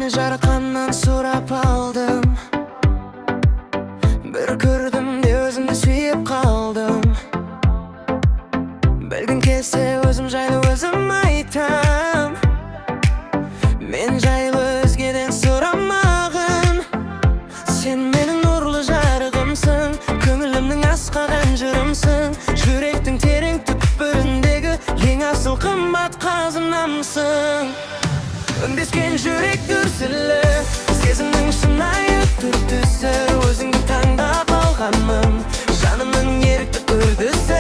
seni жаратқаннан сұрап алдым. Bir көрдім де өзімді сүйіп қалдым. Білгім келсе өзім жайлы өзім айтам. Мен жайлы өзгеден сұрамағын. Сен менің нұрлы жарығымсың, көңілімнің асқаған жырымсың. Жүректің терең түкпіріндегі ең асыл қымбат қазынамсың. Үндескен жүрек дүрсілі, сезімнің шынайы түр-түсі. Өзіңді таңдап алғанмын, жанымның ерікті үрдісі.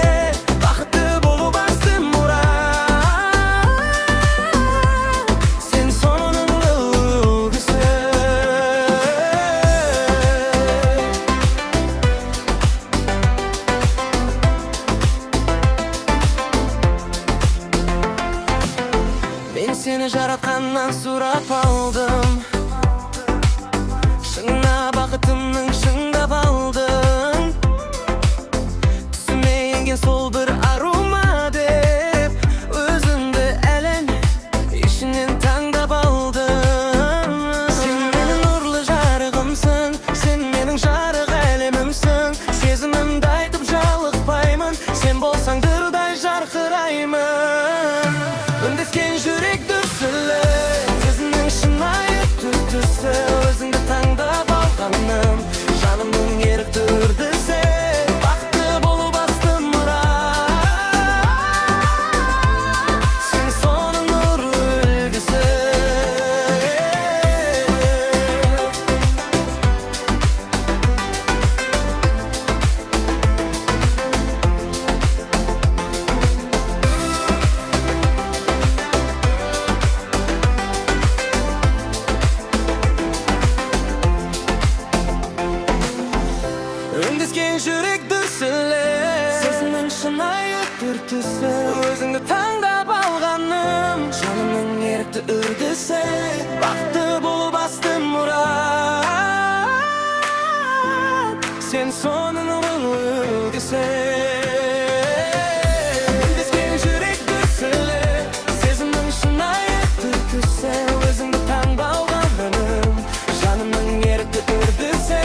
Бақытты болу басты мұрат, сен соның үлгісі. Мен сені жаратқаннан сұрап алдым. Шыңына бақытымның шыңдап алдым. Түсіме енген сол бір ару ма деп, өзімді әлем ішінен таңдап алдым. Сен менің нұрлы жарығымсың, сен менің жарық әлемімсің. Сезімімді айтып жалықпаймын, сен болсаң дырдай жарқыраймын. Үндескен жүрек дүрсілі, сезімнің шынайы түр-түсі. Өзіңді таңдап алғаным, жанымның ерікті үрдісі. Бақытты болу басты мұрат, сен соның нұр үлгісі. Үндескен жүрек дүрсілі, сезімнің шынайы түр-түсі. Өзіңді таңдап алғаным, жанымның ерікті үрдісі. Бақытты болу басты мұрат, сен соның үлгісі. Үндескен жүрек дүрсілі, сезімнің шынайы түр-түсі. Өзіңді таңдап алғаным, жанымның ерікті үрдісі.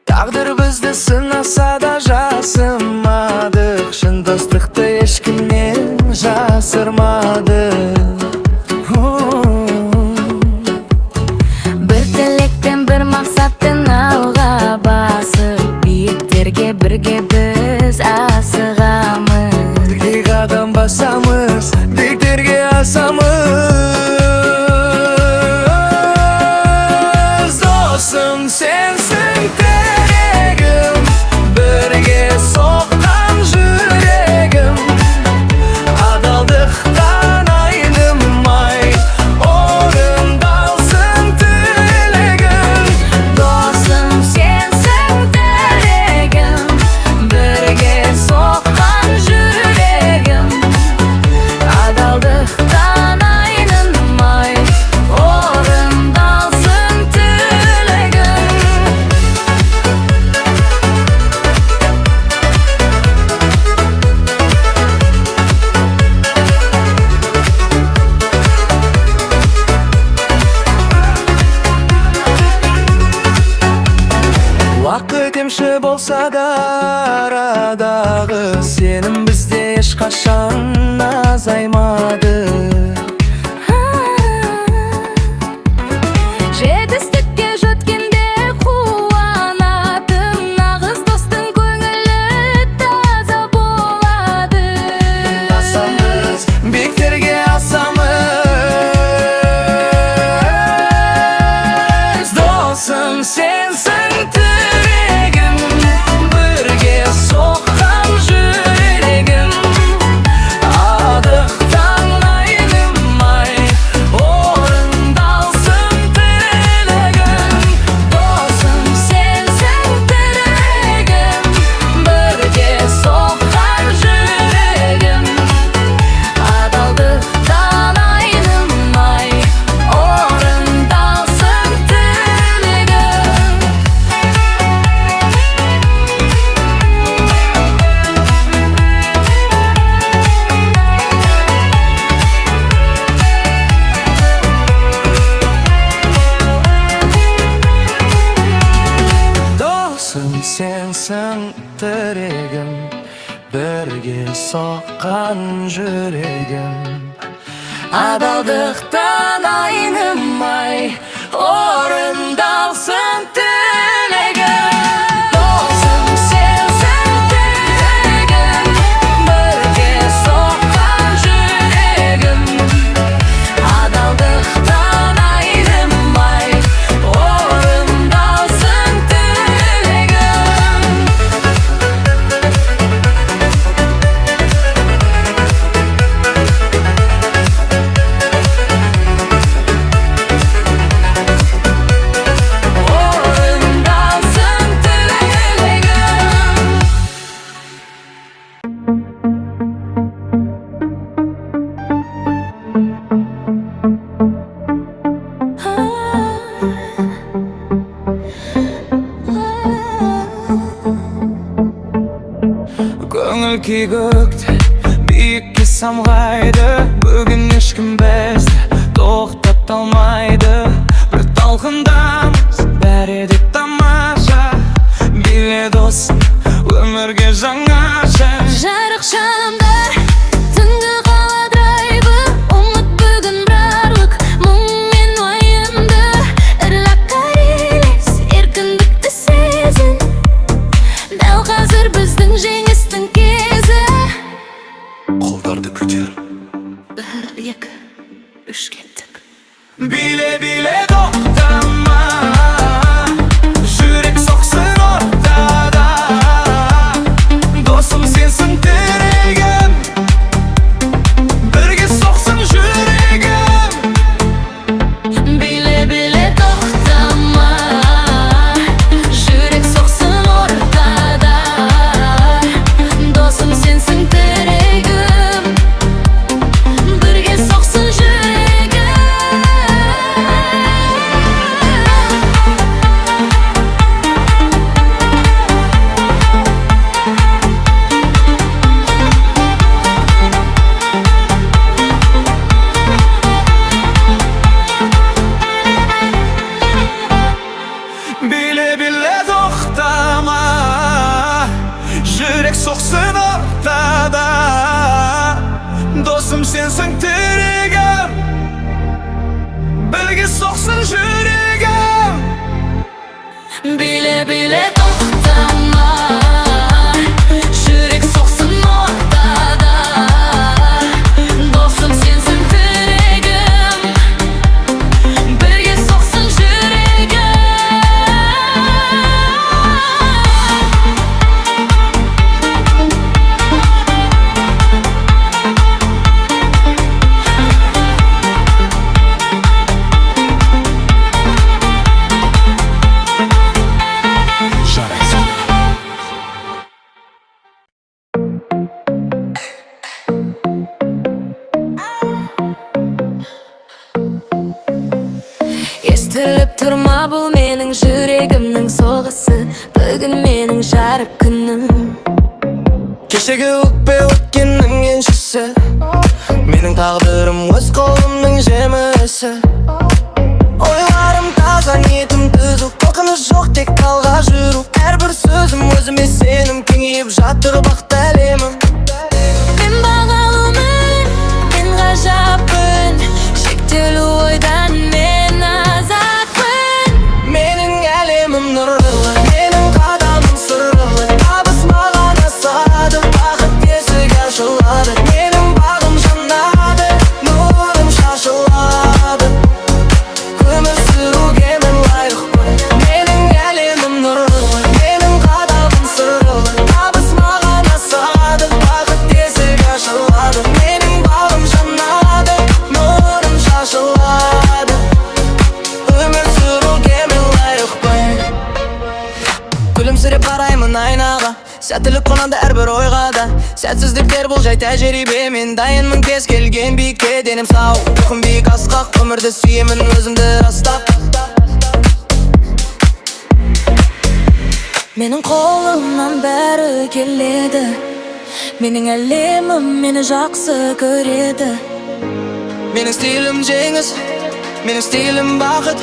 Тағдыр бізді сынаса да жасымадық, шын достықты ешкімнен жасырмадық. Бір тілектен бір мақсаттың алға басып, биіктерге бірге біз асығамыз. Бірге қадам басамыз, биіктерге асамыз. Досым сенсің тірегім, бірге соққан жүрегім. Адалдықтан айнымай, орындалсын тілегім. Досым сенсің тірегім, бірге соққан жүрегім. Адалдықтан айнымай, орындалсын тілегім. Уақыт емші болса да арадағы сенім бізде ешқашан азаймады. Жетістікке жеткенде қуанатын, нағыз достың көңілі таза болады. Асамыз, биіктерге асамыз. Досым сенсің тірегім, бірге соққан жүрегім. soqqan жүрегім Адалдықтан айнымай орындалсын тілегім Досым сенсің тегім бірге соққан жүрегім Адалдықтан айнымай орындалсын тілегім Көңіл күй көкте биікке самғайды Бүгін ешкім бізді тоқтата алмайды Бір талқындамыз бәрі де тамаша Биле досым өмірге жаңаша Жарық шамдар түнгі қала драйвы Ұмыт бүгін барлық мұң мен уайымды Ірлаққа елес еркіндікті сезін Дәл қазір біздің жеңістің кезі Қолдарды көтер 1, 2, 3 кеттік Биле тоқтама Жүрек соқсын ортада Досым сенсің тірегім Бірге соқсын жүрегім Биле тоқтама Жүрек соқсын ортада Досым сенсің тірегім Бірге соқсын жүрегім Биле тоқтама Жүрек соқсын ортада Досым сенсің тірегім Бірге соқсын жүрегім Биле тоқтама Жүрек соқсын ортада Досым сенсің тірегім Бірге соқсын жүрегім Естіліп тұрма бұл менің жүрегімнің соғысы Бүгін менің жарық күнім Кешегі өкпе өткеннің еншісі Менің тағдырым өз қолымның жемісі Ойларым таза, ниетім түзу Қорқыныш жоқ, тек алға жүру Әрбір сөзім өзіме сенім Кеңейіп жатыр бақыт әлемім Мен бағалымын, мен ғажаппын Шектеулі ойдан мен азатпын Менің әлемім нұрлы Менің қадамым сырлы Табыс маған асады Бақыт есігі ашылады Менің бағым жанады Нұрым шашылады Өмір сүруге мен лайықпын Менің әлемім нұрлы Менің қадамым сырлы Табыс маған асады Бақыт есігі ашылады Менің бағым жанады Нұрым шашылады Өмір сүруге мен лайықпын Күлімсіреп қараймын айнаға Сәттілік қонады әрбір ойға да Сәтсіздіктер бұл жай тәжірибе Мен дайынмын кез келген биікке Денім сау, рухым биік асқақ Өмірді сүйемін өзімді растап Менің қолымнан бәрі келеді Менің әлемім мені жақсы көреді Менің стилім жеңіс Менің стилім бақыт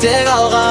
Тек алға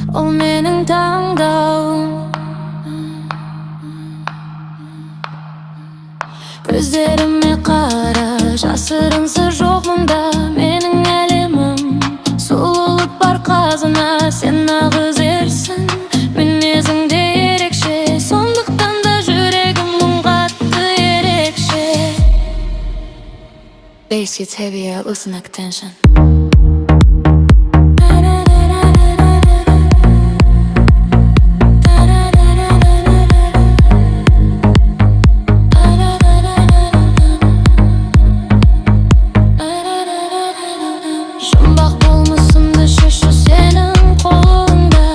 Ол менің таңдауым. Көздеріме қара, жасырынсы жоқ мұнда менің әлемім. Сұлулық бар қазына, сен нағыз ерсің. Мінезің де ерекше, сондықтан да жүрегім мұң қатты ерекше. Bass gets heavier, listen attention. Жұмбақ болмысымды шешу сенің қолыңда.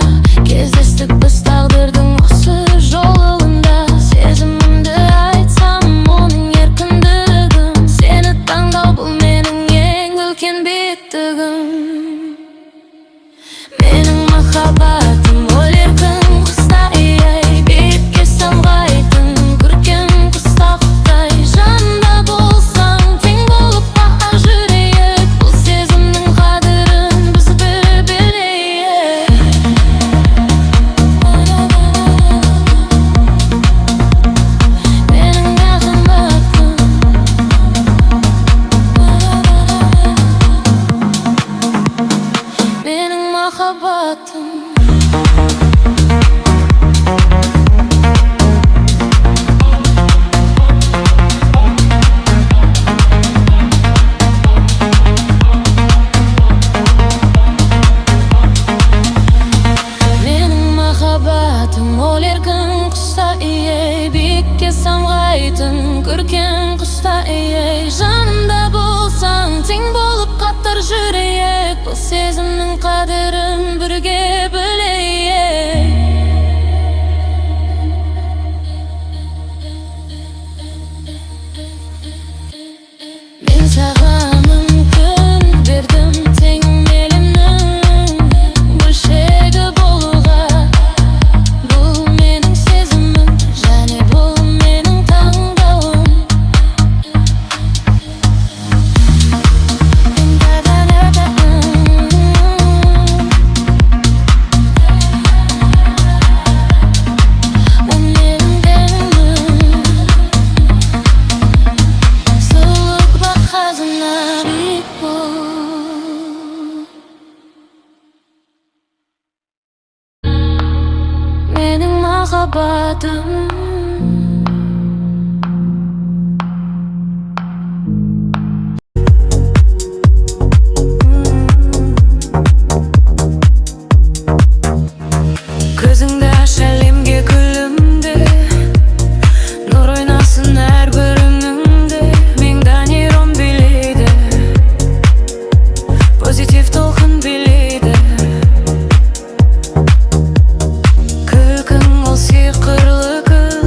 Кездестік біз тағдырдың осы жолында. Сезімімді айтсам оның еркіндігім. Сені таңдау бұл менің ең үлкен биіктігім. Менің махаббатым ол еркін құста, ей, биікке самғайтын көркем құста құттай. Жанымда болсаң тең болып бақа жүрейік. Бұл сезімнің қадірін біз бір білейік. Менің махаббатым, менің махаббатым. Менің махаббатым ол еркін құста, ей, биікке самғайтын көркем құста, ей. Жанымда болсаң тең болып қатар жүрейік. Бұл сезімнің қадірін бірге білейік. Мен саған мүмкін бердім теңелімнің бөлшегі болуға. Бұл менің сезімім, және бұл менің таңдауым. Ол менің теңімім. Сұлулық бар қазына, биік бол. Менің махаббатым. Көзіңді аш, әлемге күлімді. Нұр ойнасын әрбіріңді. Меңданирон билейді, позитив толқын билейді. Күлкің ол сиқырлы күн.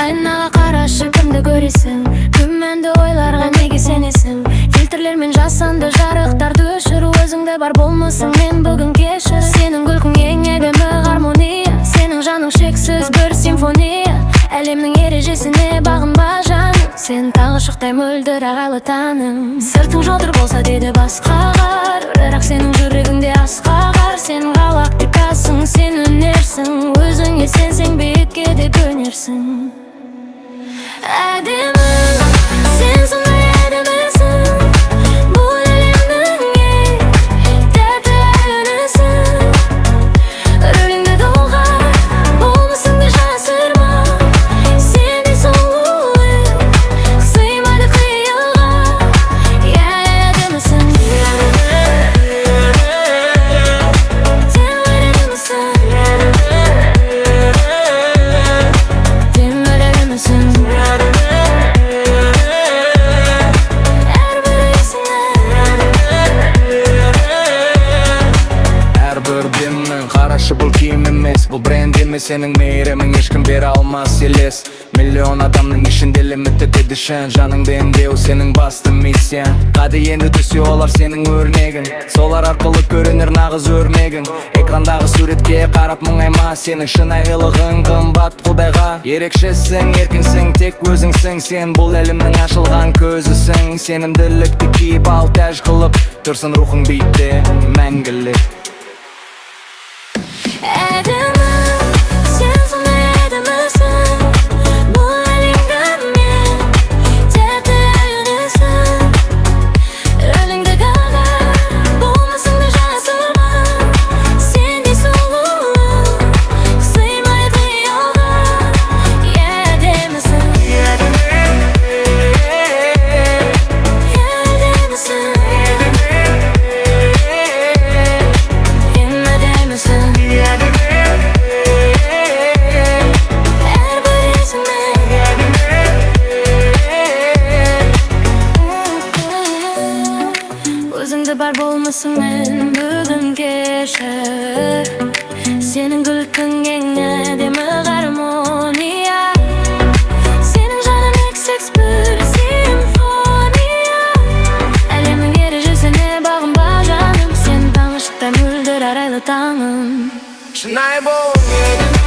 Aynaga karashıp kimdi görесің? Күмәнді ойларға неге сенесің? Фильтрлермен жасанды жарықтар düşür. Өзіңде бар болмысың мен бүгін кешір. Сенің күлкің ең әдемі гармония, сенің жаның шексіз бір симфония. Әлемнің ережесіне бағынба жаным, сен тағы шықтай мөлдір ағайлы таным. Сыртың жалтыр болса деді басқалар, бірақ сенің жүрегіңде асқағар. Сен галактикасың, сен өнерсің, өзіңе сенсең биікке де көнерсің. Әдемі, сен сондай әдемісің, бұл әлемнің ең тәтті әнісің. Рөліңді толғар, болмысыңды жасырма, сендей сұлу сыймайды қиялға. Әдемісің, сен әдемісің, сен әдемісің. Әрбір демнің қарашы бұл киім емес, бұл бренд емес, сенің мейірімің ешкім бере алмас елес. Миллион адамның ішінде лимитті деді шын, жаныңды емдеу сенің басты миссияң. Қады енді түссе олар сенің өрнегің, солар арқылы көрінер нағыз өрнегің. Экрандағы суретке қарап мұңайма, сенің шынайылығың қымбат құдайға. Ерекшесің, еркінсің, тек өзіңсің, сен бұл әлемнің ашылған көзісің. Сенімділікті киіп ал тәж қылып, тұрсын рухың биікте мәңгілік. Әдемі, сен сондай әдемісің, бұл әлемдің ең тәтті әнісің. Рөліңді қалар, болмысыңды жасырма, сендей сұлу сыймайды қиялға. Әдемісің, өзіңді бар болмысың мен бүгін кешір. Сенің күлкің ең әдемі гармония, сенің жаның XX бір симфония. Әлемнің ережесіне бағынба жаным, сен таңғы шықтай мөлдір арайлы таңым. Шынайы болғың келді